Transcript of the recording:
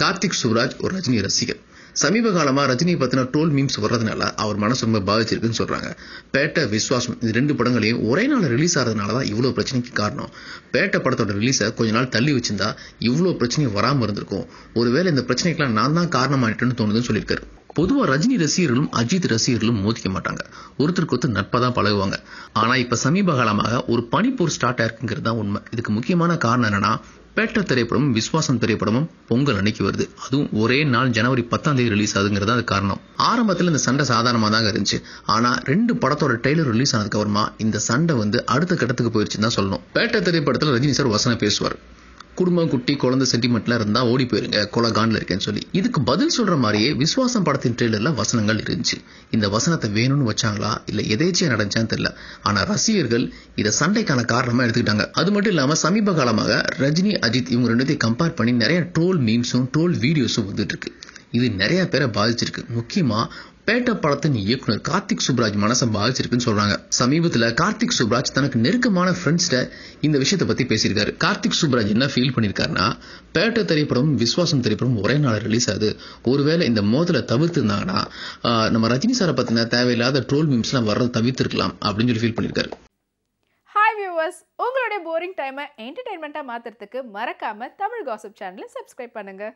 கார்த்திக் சுப்ராஜ் ஒரு ரஜினி ரசிகர். சமீப காலமா ரஜினியை பத்தின ட்ரோல் மீம்ஸ் வர்றதுனால அவர் மனசு ரொம்ப பாதிச்சிருக்குன்னு சொல்றாங்க. பேட்டை, விஸ்வாசம் இது 2 படங்களையும் ஒரே நாள் ரிலீஸ் ஆறதுனாலதான் இவ்வளவு பிரச்சனைக்கு காரணம். பேட்டை படத்தோட ரிலீஸை கொஞ்ச நாள் தள்ளி வச்சிருந்தா இவ்வளவு பிரச்சனை வராம இருந்திருக்கும். ஒருவேளை இந்த பிரச்சனைக்கெல்லாம் நான் தான் காரணமாயிட்டேன்னு தோணுதுன்னு சொல்லியிருக்காரு. பொதுவா ரஜினி ரசிகர்களும் அஜித் ரசிகர்களும் மோதிக்க மாட்டாங்க, ஒருத்தருக்கு ஒருத்தர் நட்பா தான் பழகுவாங்க. ஆனா இப்ப சமீப காலமாக ஒரு பனிப்போர் ஸ்டார்ட் ஆயிருக்குங்கிறது தான் உண்மை. இதுக்கு முக்கியமான காரணம் என்னன்னா, பேட்ட திரைப்படமும் விஸ்வாசம் திரைப்படமும் பொங்கல் அன்னைக்கு வருது. அதுவும் ஒரே நாள் ஜனவரி 10 ரிலீஸ் ஆகுதுங்கிறது அது காரணம். ஆரம்பத்துல இந்த சண்டை சாதாரணமா தாங்க இருந்துச்சு. ஆனா 2 படத்தோட ட்ரெய்லர் ரிலீஸ் ஆனதுக்கு அப்புறமா இந்த சண்டை அடுத்த கட்டத்துக்கு போயிருச்சுன்னு தான் சொல்லணும். பேட்ட திரைப்படத்துல ரஜினி சார் வசனம் பேசுவார். குடும்பம், குட்டி, குழந்தை சென்டிமெண்ட்ல இருந்தா ஓடி போயிருங்க, கொலகான்ல இருக்கேன்னு சொல்லி. இதுக்கு பதில் சொல்ற மாதிரியே விஸ்வாசம் படத்தின் ட்ரெய்லர்ல வசனங்கள் இருந்துச்சு. இந்த வசனத்தை வேணும்னு வச்சாங்களா இல்ல எதேச்சியா நடந்துச்சான்னு தெரியல. ஆனா ரசிகர்கள் இத சண்டைக்கான காரணமா எடுத்துக்கிட்டாங்க. அது மட்டும் இல்லாம சமீப காலமாக ரஜினி, அஜித் இவங்க 2 கம்பேர் பண்ணி நிறைய ட்ரோல் மீம்ஸும் ட்ரோல் வீடியோஸும் வந்துட்டு இருக்கு. இது நிறைய பேரை பாதிச்சிருக்கு. முக்கியமா பேட்ட படத்தின் இயக்குனர் கார்த்திக் சுப்ராஜ் மனசை பாதிச்சிருக்குன்னு சொல்றாங்க. சமீபத்துல கார்த்திக் சுப்ராஜ் தனக்கு நெருக்கமான ஃப்ரெண்ட்ஸ்ட இந்த விஷயத்தை பத்தி பேசியிருக்காரு. கார்த்திக் சுப்ராஜ் என்ன ஃபீல் பண்ணிருக்காருன்னா, பேட்ட திரைப்படம் விஸ்வாசம் திரைப்படம் ஒரே நாள் ரிலீஸ் ஆகுது. ஒருவேளை இந்த மோதலை தவிர்த்து இருந்தாங்கன்னா நம்ம ரஜினி சாரை பத்தின தேவையில்லாத ட்ரோல் மீம்ஸ் எல்லாம் வர்றதை தவிர்த்திருக்கலாம் அப்படின்னு சொல்லி ஃபீல் பண்ணிருக்காரு. ஹாய் வியூவர்ஸ், உங்களுடைய போரிங் டைமை என்டர்டைன்மெண்ட்டா மாத்துறதுக்கு மறக்காம தமிழ் காசிப் சேனலை சப்ஸ்கிரைப் பண்ணுங்க.